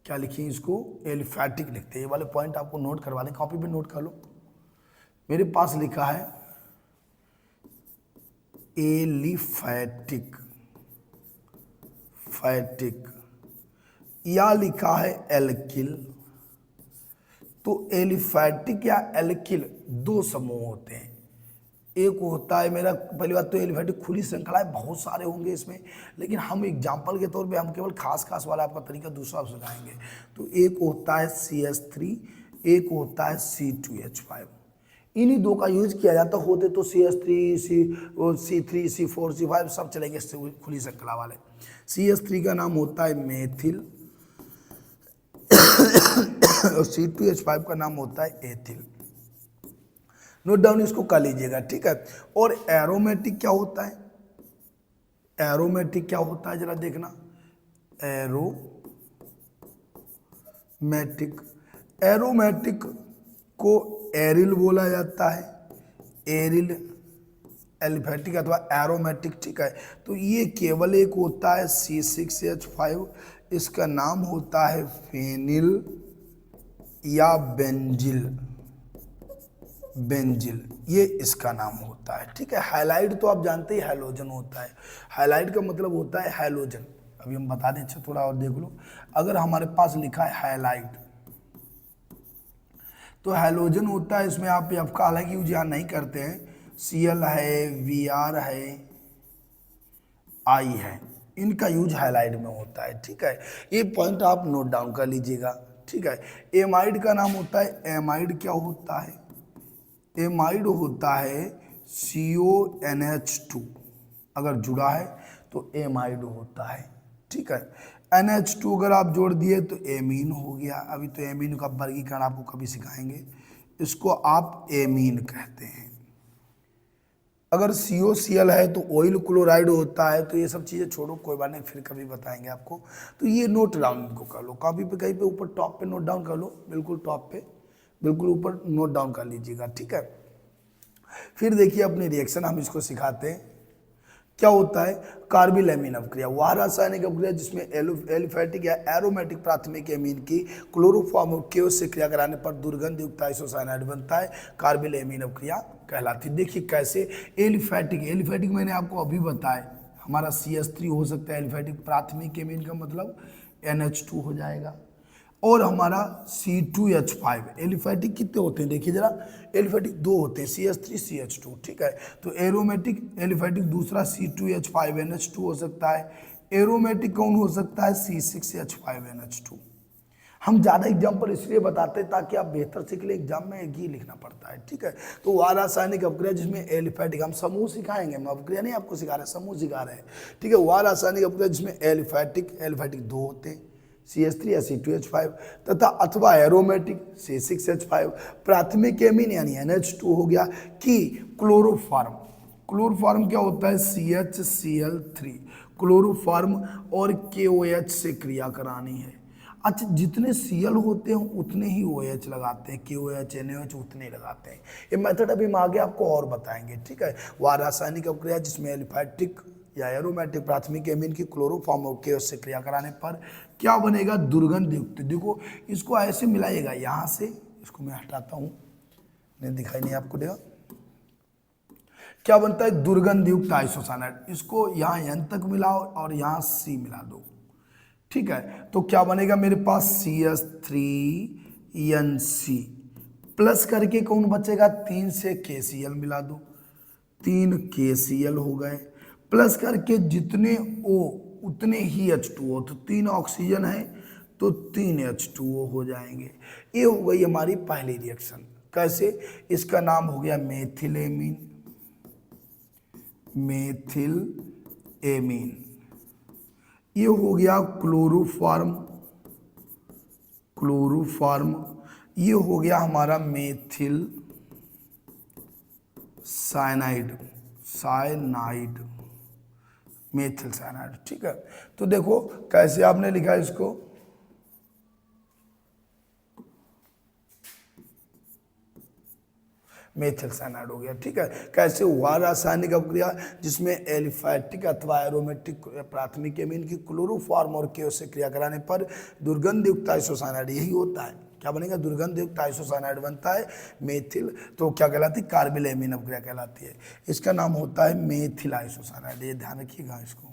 क्या लिखिए इसको? एलिफैटिक लिखते हैं। ये वाले पॉइंट आपको नोट करवा दें, कॉपी पे नोट कर लो। मेरे पास लिखा है एलिफैटिक या लिखा है एल्किल। तो एलिफैटिक या एल्किल दो समूह होते हैं। एक होता है मेरा, पहली बात तो एलिफैटिक खुली श्रृंखला है, बहुत सारे होंगे इसमें, लेकिन हम एग्जाम्पल के तौर पे हम केवल खास वाला आपका तरीका दूसरा सिखाएंगे। तो एक होता है CH3, एक होता है C2H5। इन्हीं दो का यूज किया जाता, होते तो CH3, C3, C4, C5 सब चलेंगे खुली श्रृंखला वाले। CH3 का नाम होता है मेथिल और C2H5 का नाम होता है एथिल। नोट डाउन इसको कर लीजिएगा, ठीक है। और एरोमेटिक क्या होता है? एरोमेटिक क्या होता है जरा देखना। एरोमेटिक को एरिल बोला जाता है, एरिल एलिफैटिक अथवा एरोमेटिक, ठीक है। तो ये केवल एक होता है C6H5, इसका नाम होता है फेनिल या बेंजिल, ये इसका नाम होता है, ठीक है। हैलाइड तो आप जानते ही हैलोजन होता है। हैलाइड का मतलब होता है हैलोजन। अभी हम बता दें, अच्छा थोड़ा और देख लो। अगर हमारे पास लिखा है हैलाइड, तो हैलोजन होता है, इसमें आप एफ का हालांकि यूज यहाँ नहीं करते हैं, Cl है, Vr है, I है, इनका यूज हैलाइड में होता है, ठीक है। ये पॉइंट आप नोट डाउन कर लीजिएगा, ठीक है। एमाइड का नाम होता है, एमाइड क्या होता है? एमाइड होता है CONH2, अगर जुड़ा है तो एमाइड होता है, ठीक है। NH2 अगर आप जोड़ दिए तो एमीन हो गया। अभी तो एमीन का वर्गीकरण आपको कभी सिखाएंगे, इसको आप एमीन कहते हैं। अगर COCl है तो ऑयल क्लोराइड होता है। तो ये सब चीज़ें छोड़ो, कोई बात नहीं, फिर कभी बताएंगे आपको। तो ये नोट डाउन इनको कर लो, कॉपी पे कहीं पे ऊपर टॉप पे नोट डाउन कर लो, बिल्कुल टॉप पे, बिल्कुल ऊपर नोट डाउन कर लीजिएगा, ठीक है। फिर देखिए अपनी रिएक्शन हम इसको सिखाते हैं। क्या होता है? कार्बिल एमीन अपक्रिया, वह रासायनिक अपक्रिया जिसमें एलिफैटिक या एरोमेटिक प्राथमिक एमीन की क्लोरोफॉर्म और KOH से क्रिया कराने पर दुर्गंध युक्त आइसोसाइनाइड बनता है, कार्बिल एमीन अपक्रिया कहलाती है। देखिए कैसे। एलिफैटिक मैंने आपको अभी बताया, हमारा CH3 हो सकता है एलिफैटिक प्राथमिक एमीन का मतलब NH2 हो जाएगा। और हमारा C2H5, एलिफैटिक कितने होते हैं देखिए जरा, एलिफैटिक दो होते हैं, CH3 CH2, ठीक है। तो एरोमेटिक एलिफैटिक दूसरा C2H5 NH2 हो सकता है। एरोमेटिक कौन हो सकता है? C6H5 NH2। हम ज़्यादा एग्जाम्पल इसलिए बताते हैं ताकि आप बेहतर सीख ले, एग्जाम में एक ही लिखना पड़ता है, ठीक है। तो वह रासायनिक अपक्रिया जिसमें एलिफैटिक, हम समूह सिखाएंगे, हम अपक्रिया नहीं आपको सिखा रहे, समूह सिखा रहे हैं, ठीक है। वह रासायनिक अपक्रिया जिसमें एलिफैटिक दो होते हैं, CH3 या C2H5 तथा अथवा एरोमेटिक C6H5, प्राथमिक एमीन यानी NH2 हो गया, कि क्लोरोफॉर्म क्या होता है, CHCl3, क्लोरोफॉर्म और KOH से क्रिया करानी है। अच्छा, जितने Cl होते हैं उतने ही OH लगाते हैं, KOH NaOH उतने ही लगाते हैं। ये मेथड अभी हम आगे आपको और बताएंगे, ठीक है। वह रासायनिक अभिक्रिया जिसमें एलिफैटिक या एरोमेटिक प्राथमिक एमीन की क्लोरोफॉर्म और KOH से क्रिया कराने पर क्या बनेगा, दुर्गंध युक्त। देखो इसको ऐसे मिलाइएगा, यहाँ से इसको मैं हटाता हूँ, नहीं दिखाई नहीं आपको देगा, क्या बनता है, दुर्गंध युक्त आइसोसाइनाइड। इसको यहाँ N तक मिलाओ और यहाँ C मिला दो, ठीक है। तो क्या बनेगा मेरे पास, CH3NC प्लस करके कौन बचेगा, 3 से KCl मिला दो, 3 KCl हो गए, प्लस करके जितने O उतने ही H2O, तो 3 ऑक्सीजन है तो 3 H2O हो जाएंगे। ये हो गई हमारी पहली रिएक्शन। कैसे, इसका नाम हो गया मेथिलेमीन, मेथिल एमीन। ये हो गया क्लोरोफॉर्म, क्लोरोफॉर्म। ये हो गया हमारा methyl cyanide, cyanide, methyl cyanide, ठीक है। तो देखो कैसे आपने लिखा इसको, मेथिल साइनाइड हो गया, ठीक है। कैसे हुआ, रासायनिक अभिक्रिया जिसमें एलिफैटिक अथवा एरोमेटिक प्राथमिक एमीन की क्लोरोफॉर्म और KOH से क्रिया कराने पर दुर्गंध युक्त आइसोसाइनाइड, यही होता है, क्या बनेगा, दुर्गंध युक्त आइसोसाइनाइड बनता है, मेथिल। तो क्या कहलाती है, कार्बिल एमीन अभिक्रिया कहलाती है। इसका नाम होता है मेथिल आइसोसाइनाइड, ये ध्यान रखिएगा इसको।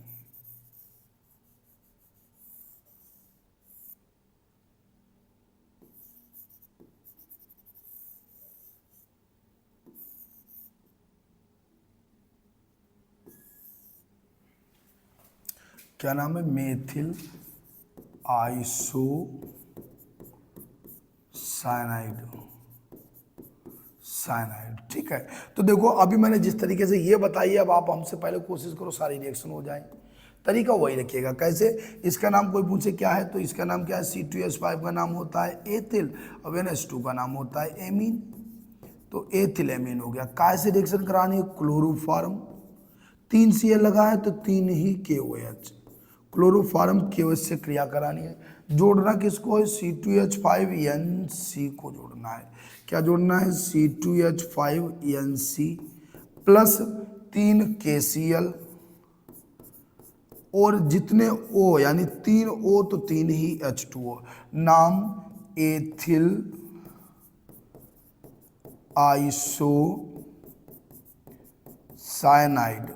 क्या नाम है, मेथिल आइसो साइनाइड, साइनाइड, ठीक है। तो देखो अभी मैंने जिस तरीके से ये बताई, अब आप हमसे पहले कोशिश करो सारी रिएक्शन हो जाए। तरीका वही रखिएगा। कैसे, इसका नाम कोई पूछे क्या है, तो इसका नाम क्या है, C2H5 का नाम होता है एथिल, और NH2 का नाम होता है एमीन, तो एथिल एमीन हो गया। कैसे रिएक्शन करानी है, क्लोरोफॉर्म, 3 Cl लगा है तो 3 ही KOH, क्लोरोफॉर्म KOH से क्रिया करानी है। जोड़ना किसको है, C2H5NC को जोड़ना है। क्या जोड़ना है, C2H5NC प्लस 3 KCl, और जितने O यानी 3 O तो 3 ही H2O, नाम ethyl iso cyanide,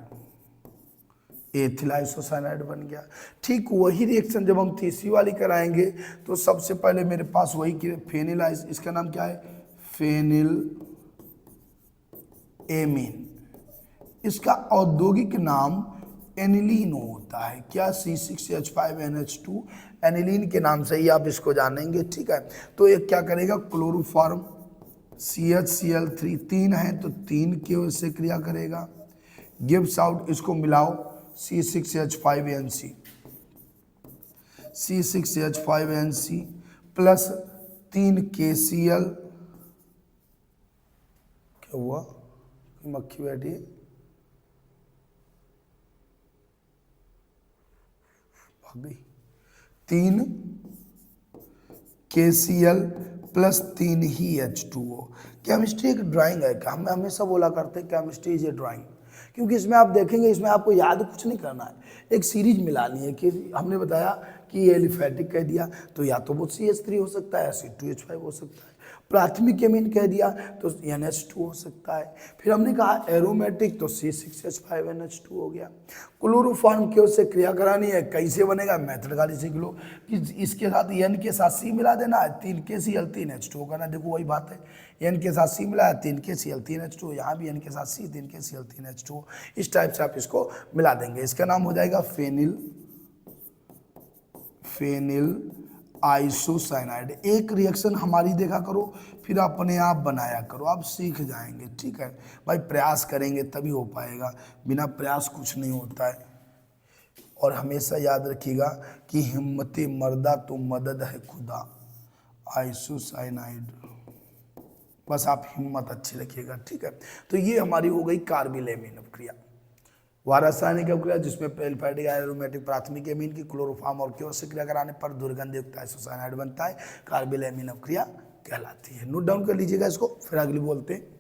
ethyl isocyanide बन गया। ठीक वही रिएक्शन जब हम तीसरी वाली कराएंगे तो सबसे पहले मेरे पास वही फेनिल, इसका नाम क्या है, फेनिल एमीन। इसका औद्योगिक नाम एनिलीन होता है। क्या, C6H5NH2 एनिलीन के नाम से ही आप इसको जानेंगे, ठीक है। तो ये क्या करेगा, क्लोरोफॉर्म CHCl3, 3 है तो 3 KOH से क्रिया करेगा, गिव्स आउट, इसको मिलाओ, C6H5NC, C6H5NC प्लस 3 KCl, क्या हुआ, मक्खी बैठी है, भाग गई, 3 KCl प्लस 3 ही H2O। केमिस्ट्री एक ड्राइंग है, हम हमेशा बोला करते हैं केमिस्ट्री इज ए ड्राइंग, क्योंकि इसमें आप देखेंगे, इसमें आपको याद कुछ नहीं करना है, एक सीरीज मिलानी है। कि हमने बताया कि एलिफैटिक कह दिया तो या तो वो CH3 हो सकता है या C2H5 हो सकता है, प्राथमिक एमीन कह दिया तो NH2 हो सकता है, फिर हमने कहा एरोमेटिक तो C6H5NH2 हो गया। क्लोरोफॉर्म KOH से क्रिया करानी है, कैसे बनेगा, मेथड गाली सीख लो कि इसके साथ N के साथ C मिला देना है, 3 KCl 3 H2O करना। देखो वही बात है, N के साथ C मिला है, 3 KCl 3 H2O, यहाँ भी N के साथ C 3 KCl 3 H2O, इस टाइप से आप इसको मिला देंगे। इसका नाम हो जाएगा फेनिल, फेनिल आइसोसाइनाइड। एक रिएक्शन हमारी देखा करो, फिर अपने आप बनाया करो, आप सीख जाएंगे, ठीक है भाई। प्रयास करेंगे तभी हो पाएगा, बिना प्रयास कुछ नहीं होता है। और हमेशा याद रखिएगा कि हिम्मते मर्दा तो मदद है खुदा, आइसोसाइनाइड, बस आप हिम्मत अच्छी रखिएगा, ठीक है। तो ये हमारी हो गई कार्बिलएमीन अभिक्रिया। वह रासायनिक अभिक्रिया जिसमें एल्फाइडिक एरोमेटिक प्राथमिक एमीन की क्लोरोफॉर्म और क्यों से क्रिया कराने पर दुर्गंध युक्त आइसोसाइनाइड बनता है, कार्बिलएमीन अभिक्रिया कहलाती है। नोट डाउन कर लीजिएगा इसको, फिर अगली बोलते हैं।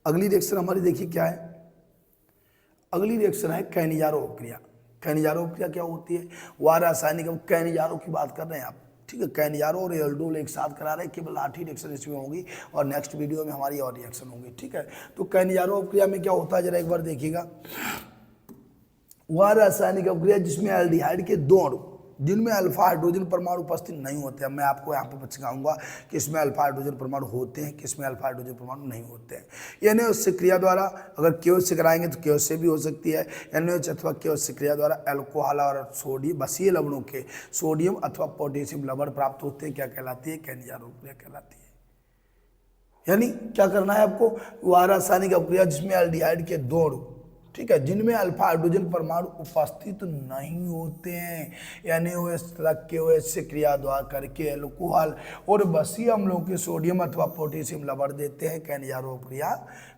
अगली रिएक्शन हमारी देखिए क्या है। अगली रिएक्शन है कैनिजारो अभिक्रिया। कैनिजारो अभिक्रिया क्या होती है? वह रासायनिक, कैनिजारो की बात कर रहे हैं आप, ठीक है। कैनिजारो और एल्डोल एक साथ करा रहे हैं, केवल 8 ही रिएक्शन इसमें होगी और नेक्स्ट वीडियो में हमारी और रिएक्शन होंगी, ठीक है। तो कैनिजारो अभिक्रिया में क्या होता है जरा एक बार देखिएगा। वह रासायनिक अभिक्रिया जिसमें एल्डिहाइड के दो अणु जिनमें अल्फा हाइड्रोजन परमाणु उपस्थित नहीं होते हैं। मैं आपको यहाँ पे सिखाऊंगा कि इसमें अल्फा हाइड्रोजन परमाणु होते हैं, किसमें अल्फा हाइड्रोजन परमाणु नहीं होते हैं। एनएच क्रिया द्वारा अगर केओएच से कराएंगे तो केओएच से भी हो सकती है। एनएच अथवा केओएच क्रिया द्वारा अल्कोहल और सोडियम बसीय लवणों के सोडियम अथवा पोटेशियम लवण प्राप्त होते हैं, क्या कहलाती है? कैनिजारो अभिक्रिया कहलाती है। यानी क्या करना है आपको? वह रासायनिक अभिक्रिया जिसमें एल्डिहाइड के दो अणु, ठीक है, जिनमें अल्फा हाइड्रोजन परमाणु उपस्थित नहीं होते हैं, यानी केओएच से क्रिया द्वारा करके अल्कोहल और बसीय अम्लों के सोडियम अथवा पोटेशियम लवण देते हैं, कैनिजारो अभिक्रिया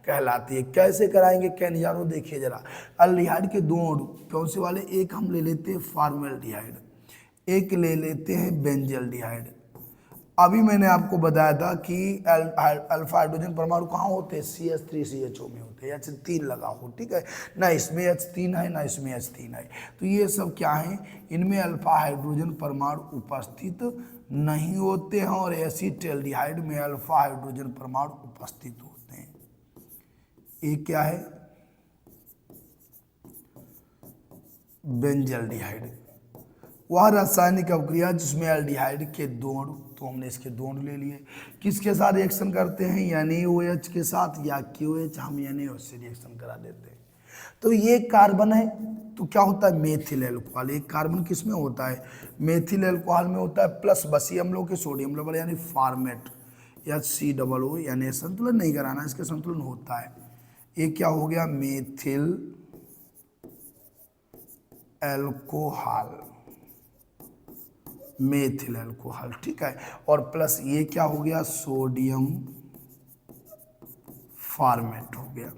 कहलाती है। कैसे कराएंगे कैनिजारो? देखिए जरा। एल्डिहाइड के दो अणु कौन से वाले? एक हम ले लेते हैं फॉर्मेल्डिहाइड, एक ले लेते हैं बेंजल्डिहाइड। अभी मैंने आपको बताया था कि अल्फा हाइड्रोजन परमाणु कहाँ होते हैं? CH3CHO में होते हैं, H3 लगा हो, ठीक है ना। इसमें H3 है ना इसमें H3 है, तो ये सब क्या है? इनमें अल्फा हाइड्रोजन परमाणु उपस्थित नहीं होते हैं और एसिटाल्डिहाइड में अल्फा हाइड्रोजन परमाणु उपस्थित होते हैं। एक क्या है? बेंजल्डिहाइड। वह रासायनिक अभिक्रिया जिसमें एल्डिहाइड के दो अणु, तो हमने इसके दो अणु ले लिए, किसके साथ रिएक्शन करते हैं? NaOH के साथ, या KOH हम NaOH से रिएक्शन करा देते हैं। तो ये कार्बन है तो क्या होता है? Methyl alcohol. एक कार्बन किस में होता है? मेथिल एल्कोहल में होता है, प्लस बसीय अम्लों के सोडियम लवण यानी फॉर्मेट HCOO, यानी संतुलन नहीं कराना, इसका संतुलन होता है। ये क्या हो गया? मेथिल एल्कोहल, मेथिल एल्कोहल, ठीक है। और प्लस ये क्या हो गया? सोडियम फॉर्मेट हो गया,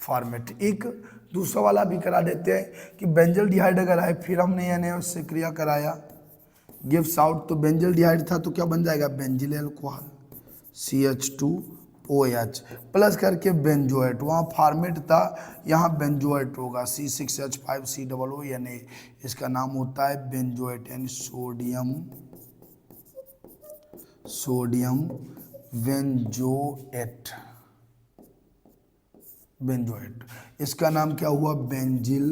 फॉर्मेट। एक दूसरा वाला भी करा देते हैं कि बेंजल्डिहाइड अगर है, फिर हमने NaOH से क्रिया कराया, गिव्स आउट, तो बेंजल्डिहाइड था तो क्या बन जाएगा? बेंजिल एल्कोहल CH2OH प्लस करके बेंजोएट, वहाँ फॉर्मेट था, यहाँ बेंजोएट होगा C6H5COO, यानी इसका नाम होता है बेंजोएट, यानी सोडियम बेंजोएट, बेंजोएट। इसका नाम क्या हुआ? बेंजिल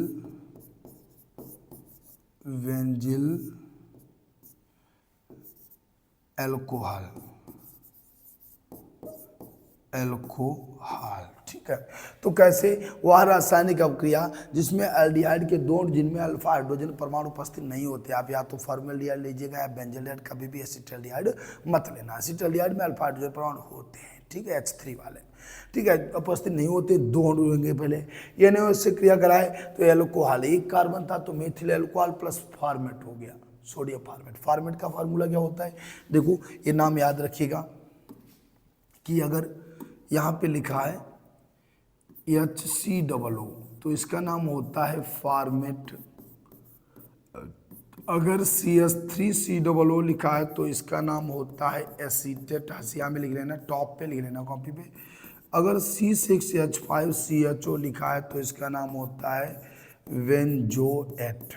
एल्कोहल, ठीक है। तो कैसे? वह रासायनिक अभिक्रिया जिसमें एल्डिहाइड के दो जिनमें अल्फा हाइड्रोजन परमाणु उपस्थित नहीं होते, आप या तो फॉर्मेल्डिहाइड लीजिएगा या बेंजल्डिहाइड, कभी भी एसिटाल्डिहाइड मत लेना। एसिटाल्डिहाइड में अल्फा हाइड्रोजन परमाणु होते हैं, ठीक है, H3 वाले, ठीक है, उपस्थित नहीं होते, दो अणु होंगे पहले। NaOH से क्रिया कराए तो एल्कोहल, एक कार्बन था तो मेथिल एल्कोहल प्लस फॉर्मेट हो गया, सोडियम फॉर्मेट। फॉर्मेट का फार्मूला क्या होता है? देखो ये नाम याद रखिएगा कि अगर यहाँ पे लिखा है HCOO तो इसका नाम होता है फॉर्मेट। अगर CH3COO लिखा है तो इसका नाम होता है एसीटेट। हसिया में लिख लेना, टॉप पे लिख लेना कॉपी पे। अगर C6H5CHO लिखा है तो इसका नाम होता है बेंजोएट,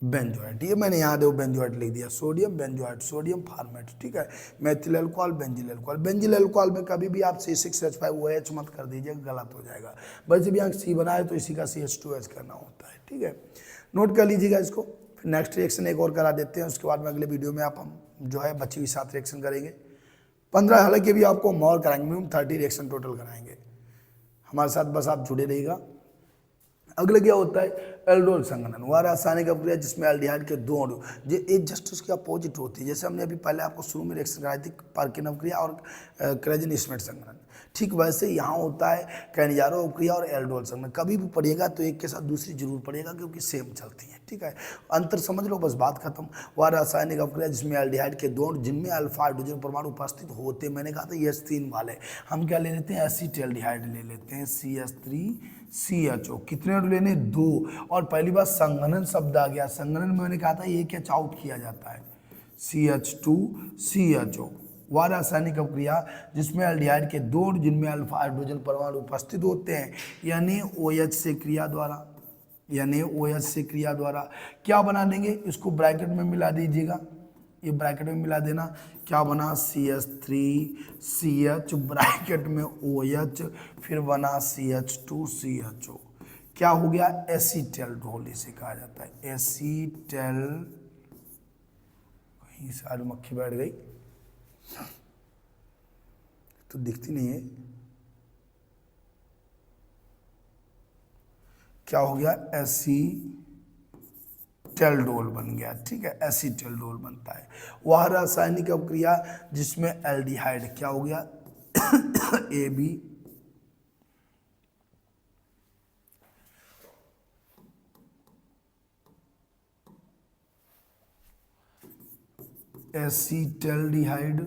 बेंजोएट। ये मैंने यहाँ देखो बेंजोएट लिख दिया, सोडियम बेंजोएट, सोडियम फॉर्मेट, ठीक है। Methyl alcohol, benzyl alcohol. Benzyl alcohol में कभी भी आप C6H5OH मत कर दीजिएगा, गलत हो जाएगा। वैसे भी यहाँ C बना है तो इसी का CH2H करना होता है, ठीक है। नोट कर लीजिएगा इसको। फिर नेक्स्ट रिएक्शन एक और करा देते हैं, उसके बाद में अगले वीडियो में आप हम जो है बची हुई 7 रिएक्शन करेंगे। 15 हालांकि भी आपको मोर कराएंगे, मिनिमम 30 रिएक्शन टोटल कराएंगे। हमारे साथ बस आप जुड़े रहिएगा। अगले क्या होता है? एल्डोल संघनन। वह रासायनिक अभिक्रिया जिसमें एल्डिहाइड के दो अणु जो एक जस्ट उसके अपोजिट होती है, जैसे हमने अभी पहले आपको शुरू में रिएक्शन कराई थी, पार्किन अभिक्रिया और क्रेजन स्मिथ संघनन। ठीक वैसे यहाँ होता है कैनिजारो अवक्रिया और एल्डोल संघनन। कभी भी पढ़िएगा तो एक के साथ दूसरी जरूर पढ़िएगा क्योंकि सेम चलती है। ठीक है, अंतर समझ लो, बस बात खत्म। वह रासायनिक अवक्रिया जिसमें एल्डिहाइड के दो जिनमें अल्फा हाइड्रोजन परमाणु उपस्थित होते, मैंने कहा था H3 वाले, हम क्या ले लेते हैं, एसिटाल्डिहाइड ले लेते हैं, CH3CHO। कितने लेने, 2। और पहली बार संघनन शब्द आ गया, संघनन में मैंने कहा था एक एच आउट किया जाता है, CH2CHO। वह रासायनिक अवक्रिया जिसमें एल्डिहाइड के दो जिनमें अल्फा हाइड्रोजन परमाणु उपस्थित होते हैं, यानी OH से क्रिया द्वारा, यानी OH से क्रिया द्वारा क्या बना देंगे, इसको ब्रैकेट में मिला दीजिएगा, ये ब्रैकेट में मिला देना, क्या बना, CH3CH ब्रैकेट में OH, फिर बना CH2CHO। क्या हो गया, एसीटैल्डोल इसे कहा जाता है, एसीटैल, कहीं सारी मक्खी बैठ गई तो दिखती नहीं है, क्या हो गया, एसीटैल्डोल बन गया। ठीक है, एसीटैल्डोल बनता है। वह रासायनिक अवक्रिया जिसमें एल्डिहाइड क्या हो गया, AB, एसीटैल्डिहाइड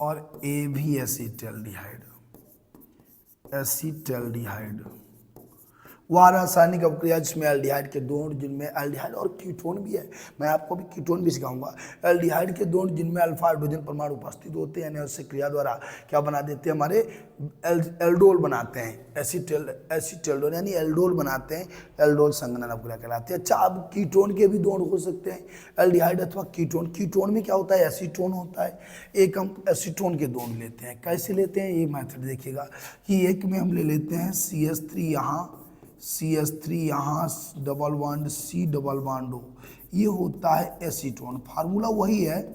और ए भी एसीटैल्डिहाइड, एसीटैल्डिहाइड। वह रासायनिक अवक्रिया जिसमें एल्डिहाइड के दो जिनमें एल्डिहाइड और कीटोन भी है, मैं आपको भी कीटोन भी सिखाऊंगा। एल्डिहाइड के दो जिनमें अल्फा हाइड्रोजन परमाणु उपस्थित होते हैं, यानी उससे क्रिया द्वारा क्या बना देते हैं, हमारे एल्डोल बनाते हैं, एसीटैल्डोल यानी एल्डोल बनाते हैं, एल्डोल संघनन अवक्रिया कहलाते हैं। अच्छा, अब कीटोन के भी दो हो सकते हैं, एल्डिहाइड अथवा कीटोन। कीटोन में क्या होता है, एसीटोन होता है, एक हम एसीटोन के दो लेते हैं। कैसे लेते हैं, ये मेथड देखिएगा कि एक में हम ले लेते हैं CH3 यहाँ, CH3 यहाँ, double bond C double bond O, ये होता है एसीटोन। फार्मूला वही है,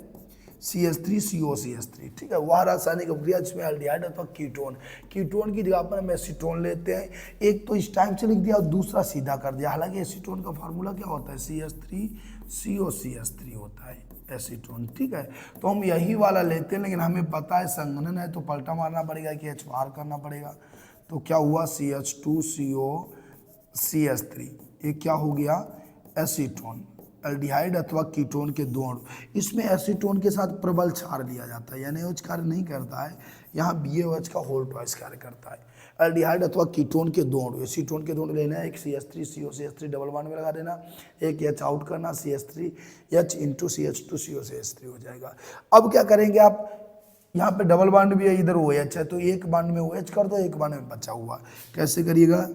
CH3COCH3। ठीक है, वह रासायनिक अवक्रिया जिसमें एल्डिहाइड अथवा कीटोन, कीटोन की जगह पर हम एसीटोन लेते हैं। एक तो इस टाइम से लिख दिया और दूसरा सीधा कर दिया, हालांकि एसीटोन का फार्मूला क्या होता है, CH3COCH3 होता है एसीटोन। ठीक है, तो हम यही वाला लेते हैं, लेकिन हमें पता है संघनन है तो पलटा मारना पड़ेगा कि H बाहर करना पड़ेगा। तो क्या हुआ, CH2COCH3, ये क्या हो गया, एसीटोन। एल्डिहाइड अथवा कीटोन के दो अणु, इसमें एसीटोन के साथ प्रबल क्षार दिया जाता है, यानी OH कार्य नहीं करता है, यहाँ BaOH का होल ट्वाइस कार्य करता है। एल्डिहाइड अथवा कीटोन के दो अणु, एसीटोन के दो अणु लेना है, एक CH3COCH3 डबल बॉन्ड में लगा देना, एक H आउट करना, CH3H इंटू CH2COCH3 हो जाएगा। अब क्या करेंगे आप, यहाँ पे डबल बॉन्ड भी है, इधर OH है, तो एक बॉन्ड में OH कर दो, एक बॉन्ड में बचा हुआ, कैसे करिएगा,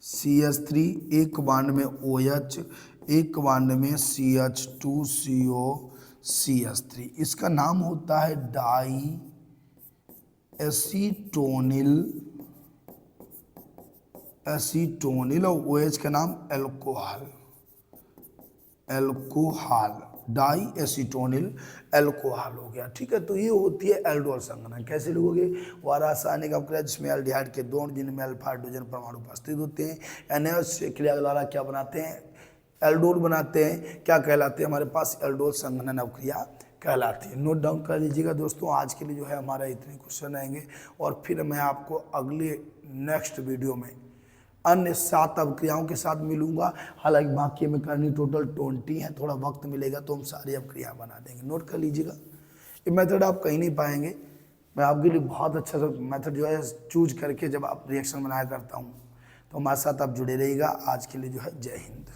CH3 एक बॉन्ड में OH, एक बॉन्ड में CH2COCH3, इसका नाम होता है डाई एसीटोनिल, और OH का नाम एल्कोहल, डाई एसीटोनिल एल्कोहल हो गया। ठीक है, तो ये होती है एल्डोल संघनन। कैसे लोगे, वह रासायनिक अवक्रिया जिसमें एल्डिहाइड के दो जिनमें अल्फा हाइड्रोजन परमाणु उपस्थित होते हैं, NH क्रिया द्वारा क्या बनाते हैं, एल्डोल बनाते हैं। क्या कहलाते हैं हमारे पास, एल्डोल संघनन अवक्रिया कहलाती है। नोट डाउन कर लीजिएगा दोस्तों। आज के लिए जो है हमारा इतने क्वेश्चन रहेंगे, और फिर मैं आपको अगले नेक्स्ट वीडियो में अन्य 7 अवक्रियाओं के साथ मिलूंगा। हालांकि बाकी में करनी टोटल 20 है, थोड़ा वक्त मिलेगा तो हम सारी अवक्रिया बना देंगे। नोट कर लीजिएगा, ये मेथड आप कहीं नहीं पाएंगे। मैं आपके लिए बहुत अच्छा सा मेथड जो है चूज करके जब आप रिएक्शन बनाया करता हूँ, तो हमारे साथ आप जुड़े रहिएगा। आज के लिए जो है जय हिंद।